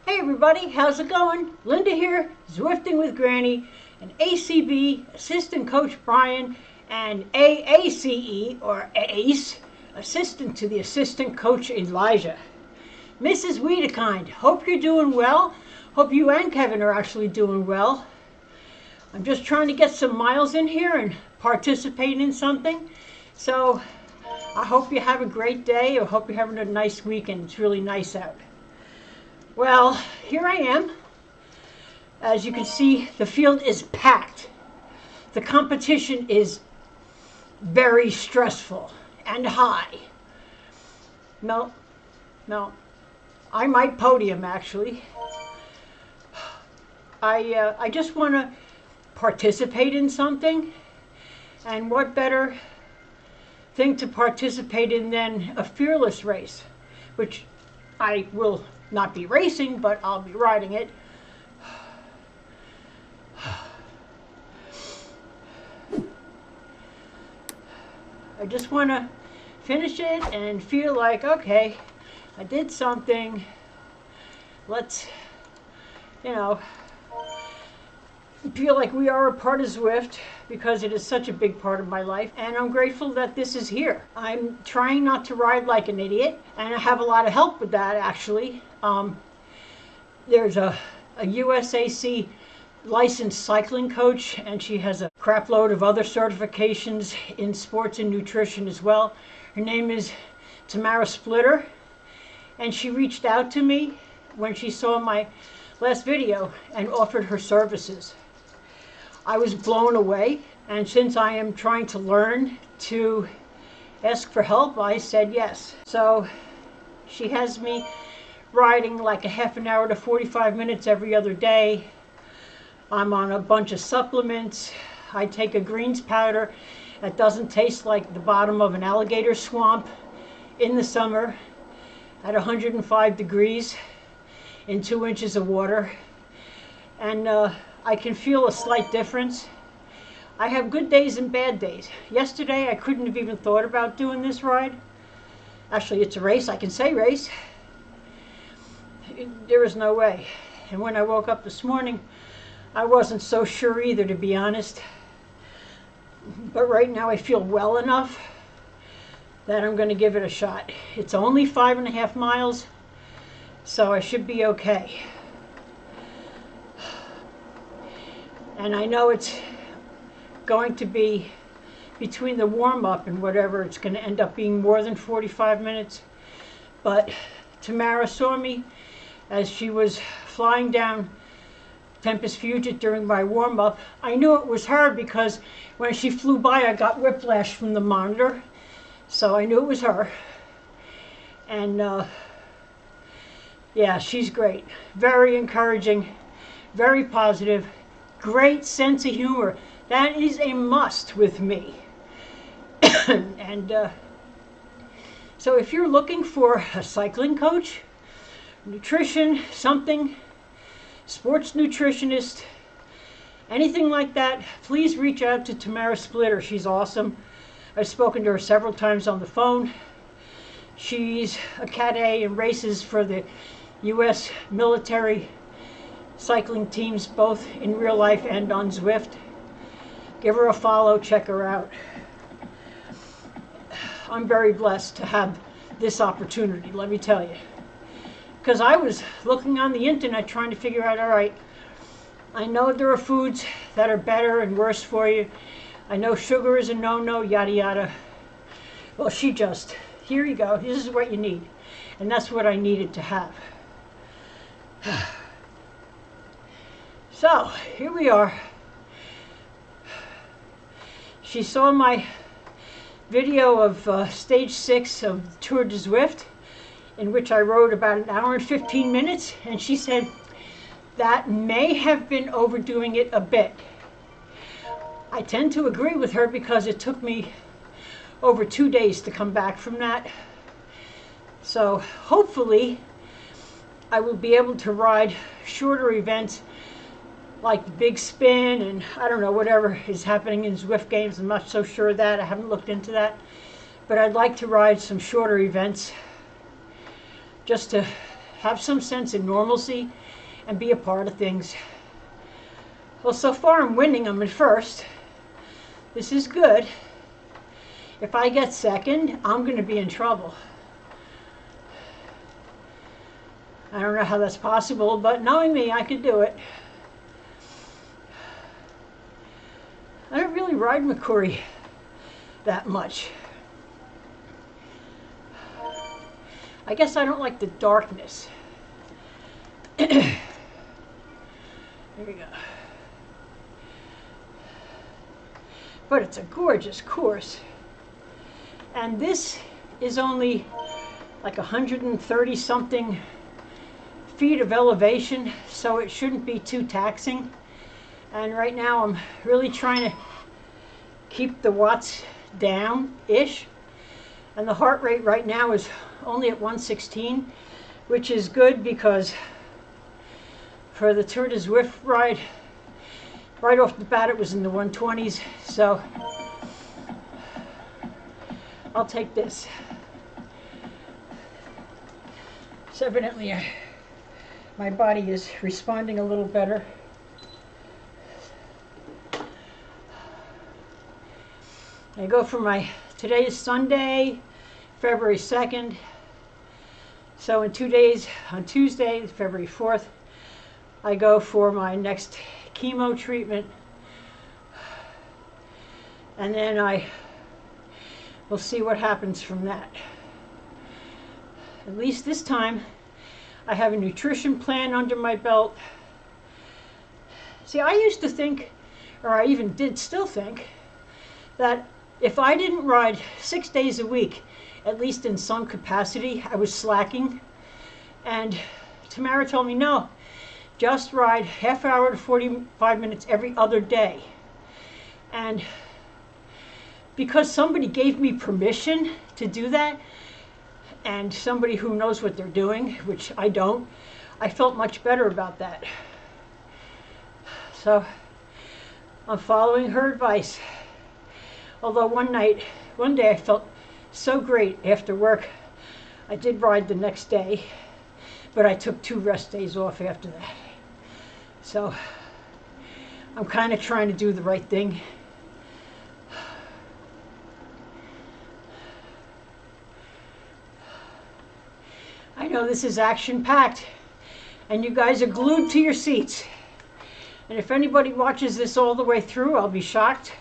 Hey everybody, how's it going? Linda here, Zwifting with Granny, and ACB, Assistant Coach Brian, and AACE, or ACE, Assistant to the Assistant Coach Elijah. Mrs. Wiedekind, hope you're doing well. Hope you and Kevin are actually doing well. I'm just trying to get some miles in here and participate in something. So I hope you have a great day. I hope you're having a nice weekend. It's really nice out. Well, here I am. As you can see, the field is packed. The competition is very stressful and high. No, I might podium actually. I just want to participate in something, and what better thing to participate in than a fearless race, which I will not be racing, but I'll be riding it. I just want to finish it and feel like, okay, I did something. Let's, feel like we are a part of Zwift, because it is such a big part of my life, and I'm grateful that this is here. I'm trying not to ride like an idiot, and I have a lot of help with that actually. There's a USAC licensed cycling coach, and she has a crap load of other certifications in sports and nutrition as well. Her name is Tamara Splitter, and she reached out to me when she saw my last video and offered her services. I was blown away, and since I am trying to learn to ask for help, I said yes. So she has me riding like a half an hour to 45 minutes every other day. I'm on a bunch of supplements. I take a greens powder that doesn't taste like the bottom of an alligator swamp in the summer at 105 degrees in 2 inches of water, and I can feel a slight difference. I have good days and bad days. Yesterday I couldn't have even thought about doing this ride. Actually, it's a race. I can say race. There is no way. And when I woke up this morning, I wasn't so sure either, to be honest. But right now I feel well enough that I'm going to give it a shot. It's only 5.5 miles, so I should be okay. And I know it's going to be, between the warm-up and whatever, it's going to end up being more than 45 minutes. But Tamara saw me as she was flying down Tempest Fugit during my warm-up. I knew it was her because when she flew by, I got whiplash from the monitor. So I knew it was her. And yeah, she's great. Very encouraging, very positive, great sense of humor. That is a must with me. And so if you're looking for a cycling coach, nutrition, something, sports nutritionist, anything like that, please reach out to Tamara Splitter. She's awesome. I've spoken to her several times on the phone. She's a Cat A and races for the U.S. military cycling teams, both in real life and on Zwift. Give her a follow, check her out. I'm very blessed to have this opportunity, let me tell you. Because I was looking on the internet trying to figure out, all right, I know there are foods that are better and worse for you. I know sugar is a no-no, yada yada. Well, she just, here you go, this is what you need. And that's what I needed to have. So, here we are. She saw my video of stage 6 of Tour de Zwift, in which I rode about 1 hour and 15 minutes, and she said that may have been overdoing it a bit. I tend to agree with her because it took me over 2 days to come back from that. So hopefully I will be able to ride shorter events like the big spin and I don't know, whatever is happening in Zwift games. I'm not so sure of that. I haven't looked into that. But I'd like to ride some shorter events just to have some sense of normalcy and be a part of things. Well, so far I'm winning. I'm in first. This is good. If I get second, I'm going to be in trouble. I don't know how that's possible, but knowing me, I could do it. I don't really ride McCrory that much. I guess I don't like the darkness. There we go. But it's a gorgeous course. And this is only like 130 something feet of elevation, so it shouldn't be too taxing. And right now I'm really trying to keep the watts down-ish. And the heart rate right now is only at 116, which is good because for the Tour de Zwift ride, right off the bat it was in the 120s, so I'll take this. So evidently my body is responding a little better. I go for today is Sunday, February 2nd. So in 2 days, on Tuesday, February 4th, I go for my next chemo treatment. And then I will see what happens from that. At least this time, I have a nutrition plan under my belt. See, I used to think, or I even still think, that if I didn't ride 6 days a week, at least in some capacity, I was slacking. And Tamara told me, no, just ride half hour to 45 minutes every other day. And because somebody gave me permission to do that, and somebody who knows what they're doing, which I don't, I felt much better about that. So I'm following her advice. Although one day I felt so great after work. I did ride the next day, but I took 2 rest days off after that. So I'm kind of trying to do the right thing. I know this is action-packed, and you guys are glued to your seats. And if anybody watches this all the way through, I'll be shocked.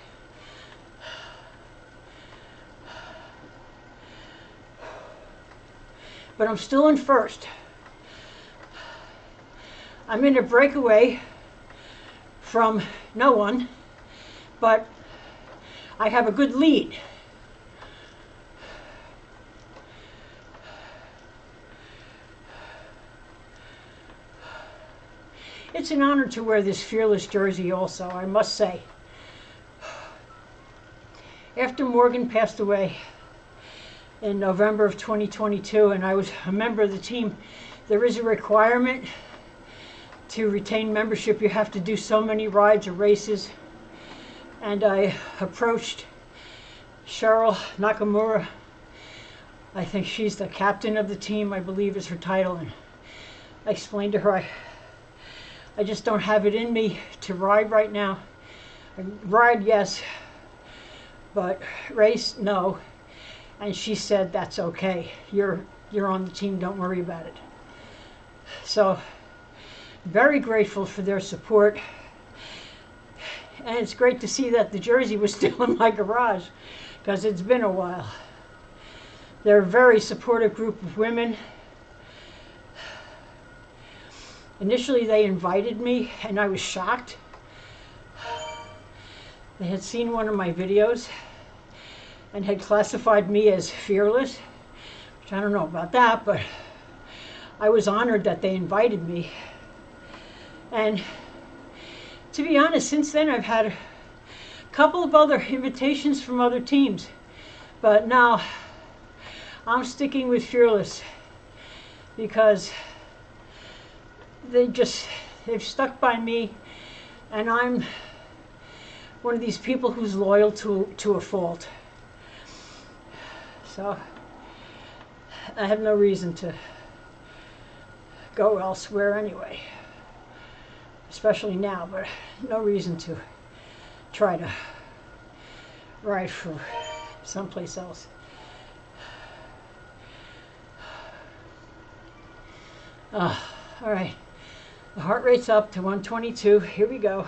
But I'm still in first. I'm in a breakaway from no one, but I have a good lead. It's an honor to wear this Fearless jersey also, I must say. After Morgan passed away in November of 2022 and I was a member of the team, there is a requirement to retain membership. You have to do so many rides or races. And I approached Cheryl Nakamura. I think she's the captain of the team, I believe is her title. And I explained to her I just don't have it in me to ride right now. Ride, yes, but race, no. And she said, that's okay. You're on the team, don't worry about it. So, very grateful for their support. And it's great to see that the jersey was still in my garage, because it's been a while. They're a very supportive group of women. Initially, they invited me, and I was shocked. They had seen one of my videos and had classified me as fearless, which I don't know about that, but I was honored that they invited me. And to be honest, since then I've had a couple of other invitations from other teams, but now I'm sticking with Fearless because they've stuck by me, and I'm one of these people who's loyal to a fault. So I have no reason to go elsewhere anyway, especially now, but no reason to try to ride for someplace else. All right, the heart rate's up to 122. Here we go.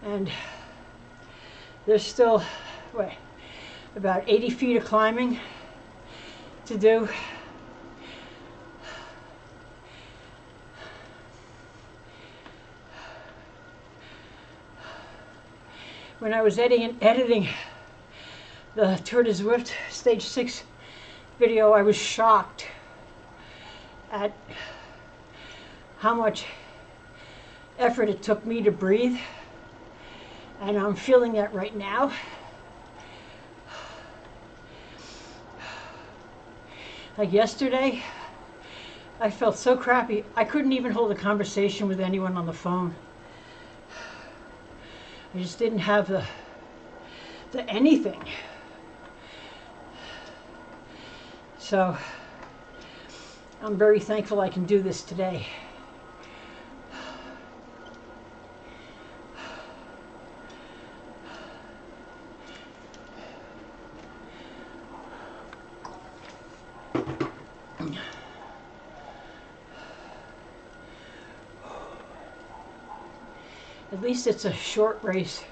And there's still, about 80 feet of climbing to do. When I was editing the Tour de Zwift Stage 6 video, I was shocked at how much effort it took me to breathe, and I'm feeling that right now. Like yesterday, I felt so crappy. I couldn't even hold a conversation with anyone on the phone. I just didn't have the anything. So I'm very thankful I can do this today. At least it's a short race.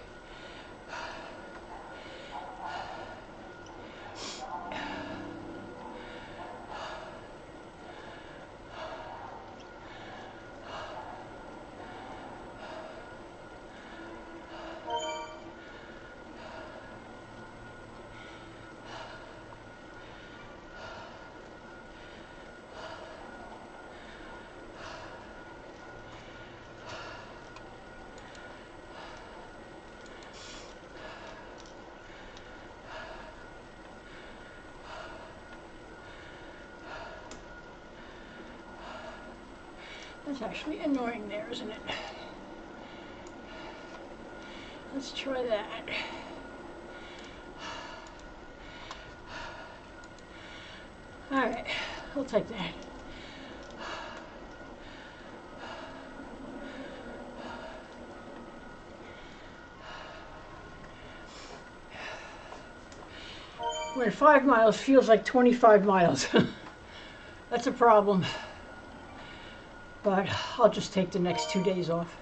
That's actually annoying there, isn't it? Let's try that. All right, I'll take that. When 5 miles feels like 25 miles, that's a problem. But I'll just take the next 2 days off.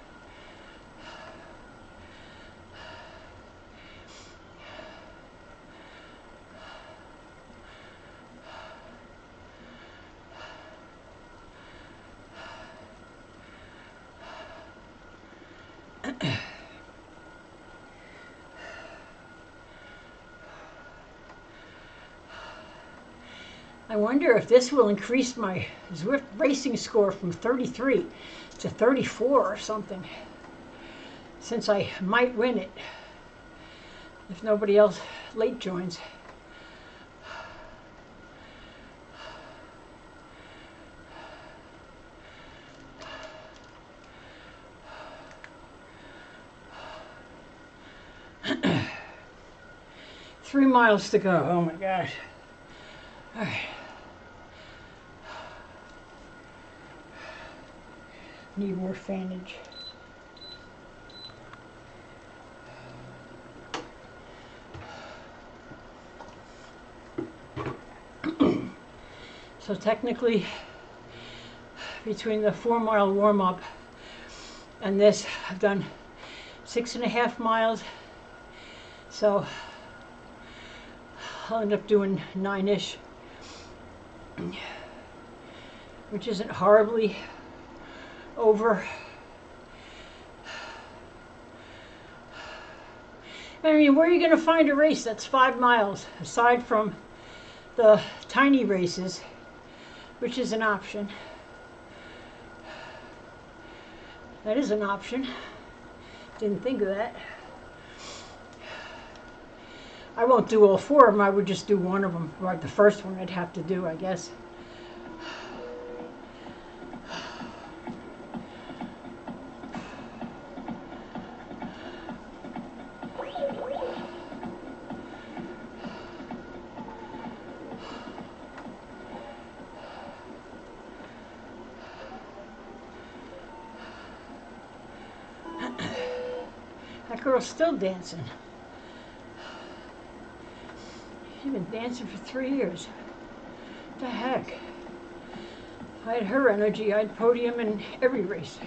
I wonder if this will increase my Zwift racing score from 33 to 34 or something, since I might win it if nobody else late joins. Three miles to go. Oh my gosh. All right. Need more fanage. So technically, between the 4-mile warm-up and this, I've done 6.5 miles. So I'll end up doing 9-ish, which isn't horribly over. I mean, where are you going to find a race that's 5 miles, aside from the tiny races, which is an option? That is an option. Didn't think of that. I won't do all 4 of them. I would just do one of them. Or the first one I'd have to do, I guess. girl's still dancing. She's been dancing for 3 years. What the heck? If I had her energy, I'd podium in every race.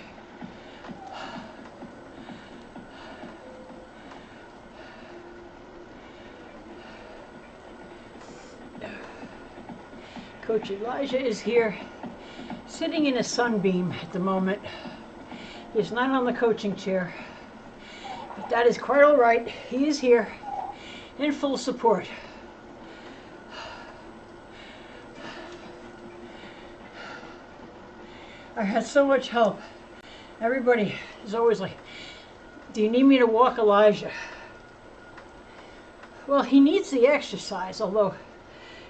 Coach Elijah is here, sitting in a sunbeam at the moment. He's not on the coaching chair, but that is quite all right. He is here in full support. I had so much help. Everybody is always like, do you need me to walk Elijah? Well, he needs the exercise, although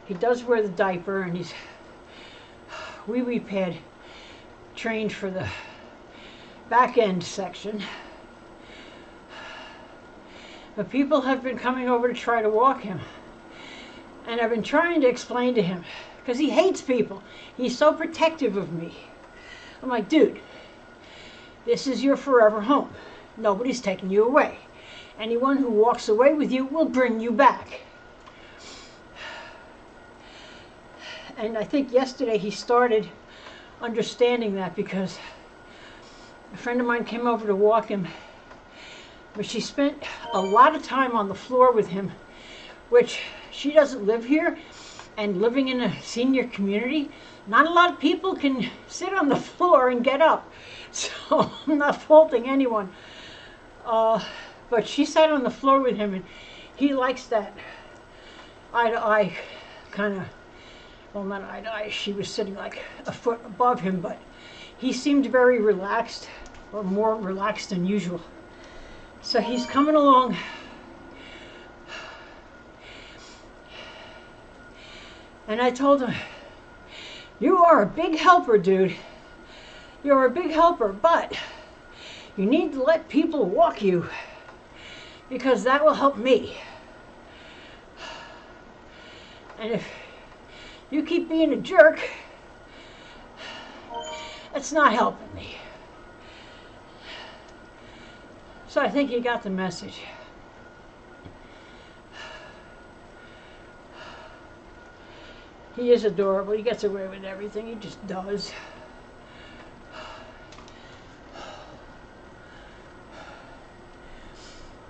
he does wear the diaper and he's wee pad trained for the back end section. But people have been coming over to try to walk him. And I've been trying to explain to him, because he hates people. He's so protective of me. I'm like, dude, this is your forever home. Nobody's taking you away. Anyone who walks away with you will bring you back. And I think yesterday he started understanding that, because a friend of mine came over to walk him, but she spent a lot of time on the floor with him, which she doesn't live here, and living in a senior community, not a lot of people can sit on the floor and get up. So I'm not faulting anyone. But she sat on the floor with him, and he likes that eye-to-eye kind of, well, not eye-to-eye, she was sitting like a foot above him, but he seemed very relaxed, or more relaxed than usual. So he's coming along. And I told him, you are a big helper, dude. You're a big helper, but you need to let people walk you, because that will help me. And if you keep being a jerk, it's not helping me. So I think you got the message. He is adorable. He gets away with everything. He just does.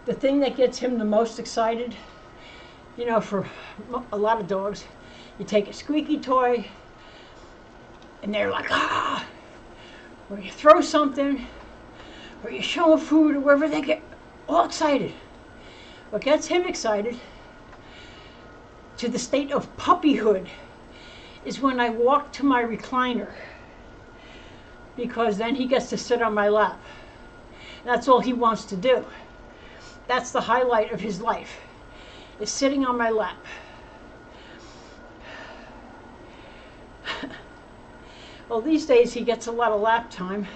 The thing that gets him the most excited, you know, for a lot of dogs, you take a squeaky toy and they're like, ah, or you throw something, or you show them food, or wherever, they get all excited. What gets him excited to the state of puppyhood is when I walk to my recliner, because then he gets to sit on my lap. That's all he wants to do. That's the highlight of his life, is sitting on my lap. Well, these days he gets a lot of lap time,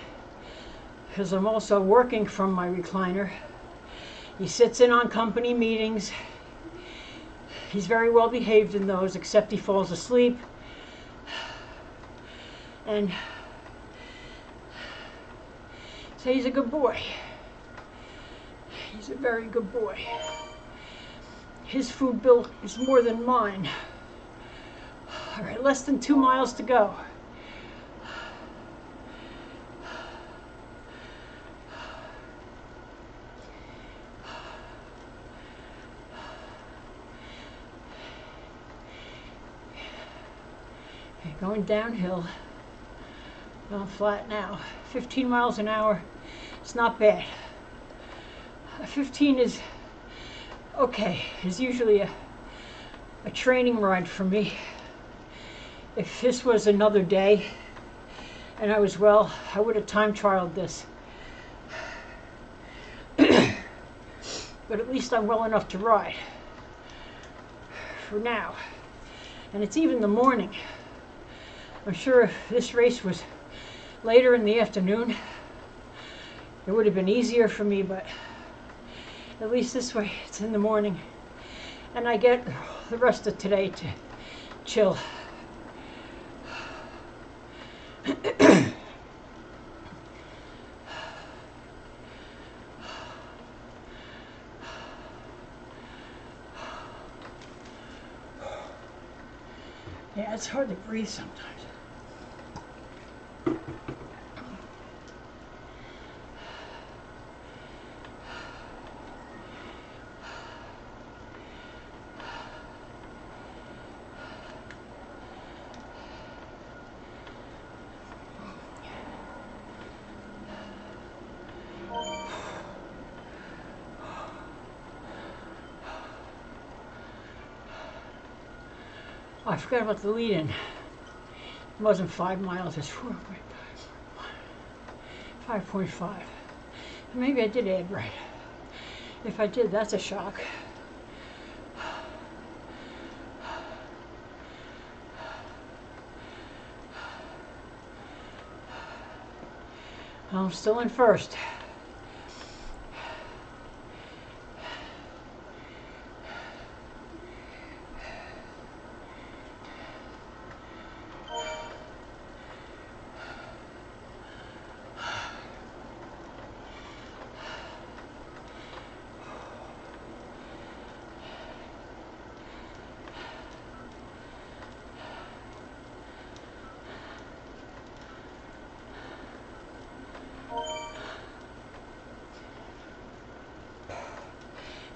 because I'm also working from my recliner. He sits in on company meetings. He's very well behaved in those, except he falls asleep. And so he's a good boy. He's a very good boy. His food bill is more than mine. All right, less than 2 miles to go. Okay, going downhill. Going flat now. 15 miles an hour. It's not bad. 15 is okay. It's usually a training ride for me. If this was another day and I was well, I would have time trialed this. But at least I'm well enough to ride for now. And it's even the morning. I'm sure if this race was later in the afternoon, it would have been easier for me, but at least this way it's in the morning, and I get the rest of today to chill. Yeah, it's hard to breathe sometimes. Oh, I forgot about the lead-in. It wasn't 5 miles, it's 5.5. Maybe I did add right. If I did, that's a shock. I'm still in first.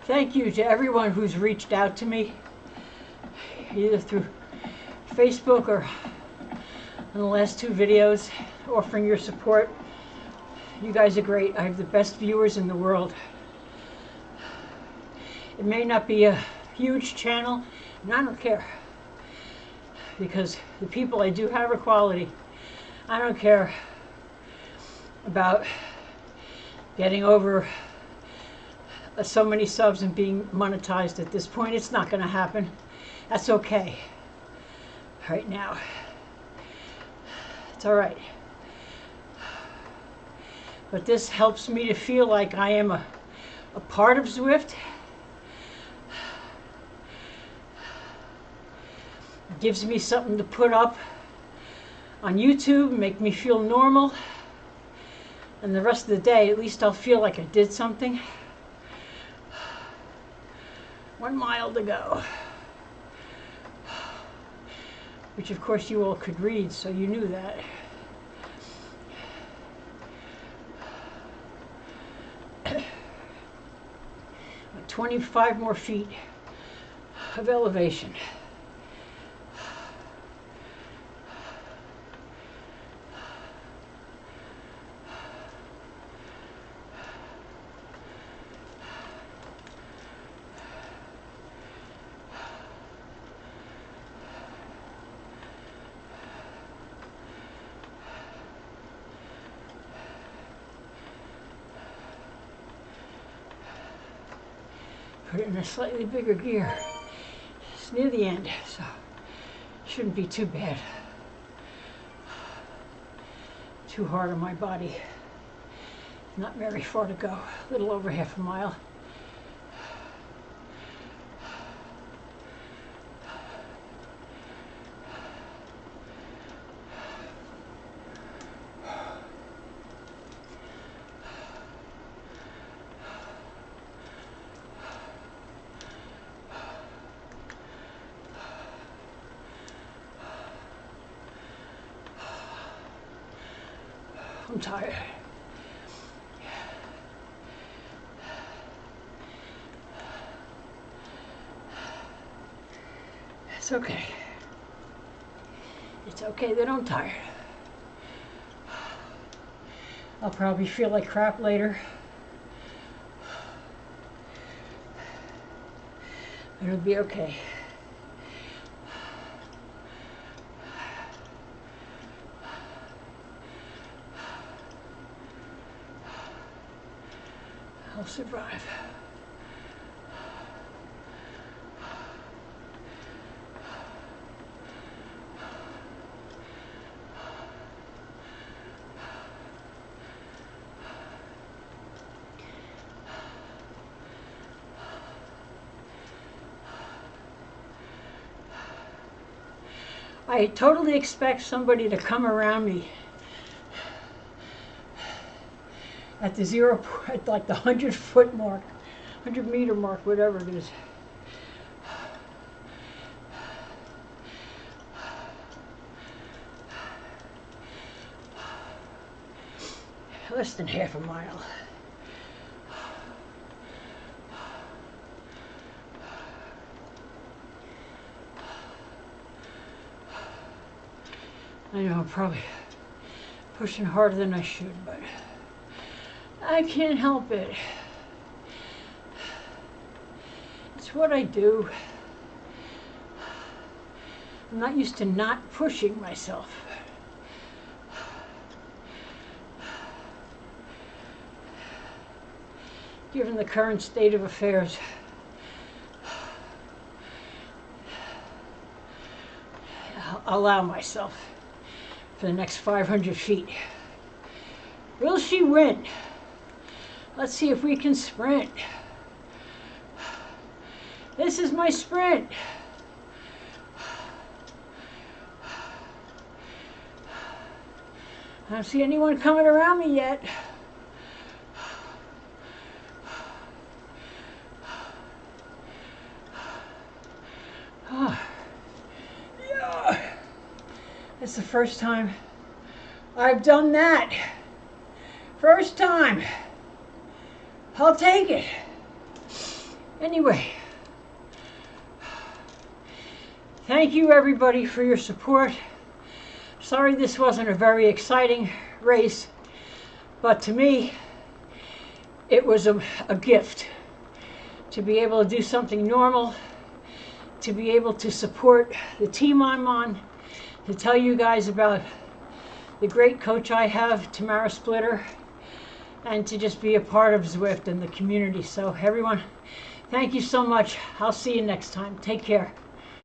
Thank you to everyone who's reached out to me, either through Facebook or in the last 2 videos, offering your support. You guys are great. I have the best viewers in the world. It may not be a huge channel, and I don't care, because the people I do have are quality. I don't care about getting over so many subs and being monetized at this point. It's not going to happen. That's okay right now. It's all right. But this helps me to feel like I am a part of Zwift. It gives me something to put up on YouTube, make me feel normal. And the rest of the day, at least I'll feel like I did something. 1 mile to go, which of course you all could read, so you knew that. But 25 more feet of elevation. Put it in a slightly bigger gear. It's near the end, so it shouldn't be too bad. Too hard on my body. Not very far to go, a little over half a mile. I'm tired. It's okay. It's okay that I'm tired. I'll probably feel like crap later. But it'll be okay. I'll survive. I totally expect somebody to come around me at the at like the 100-foot mark, 100-meter mark, whatever it is. less than half a mile. I know I'm probably pushing harder than I should, but I can't help it. It's what I do. I'm not used to not pushing myself. Given the current state of affairs, I'll allow myself for the next 500 feet. Will she win? Let's see if we can sprint. This is my sprint. I don't see anyone coming around me yet. Yeah. It's the first time I've done that. First time. I'll take it. Anyway, thank you everybody for your support. Sorry this wasn't a very exciting race, but to me, it was a gift to be able to do something normal, to be able to support the team I'm on, to tell you guys about the great coach I have, Tamara Splitter, and to just be a part of Zwift and the community. So everyone, thank you so much. I'll see you next time. Take care.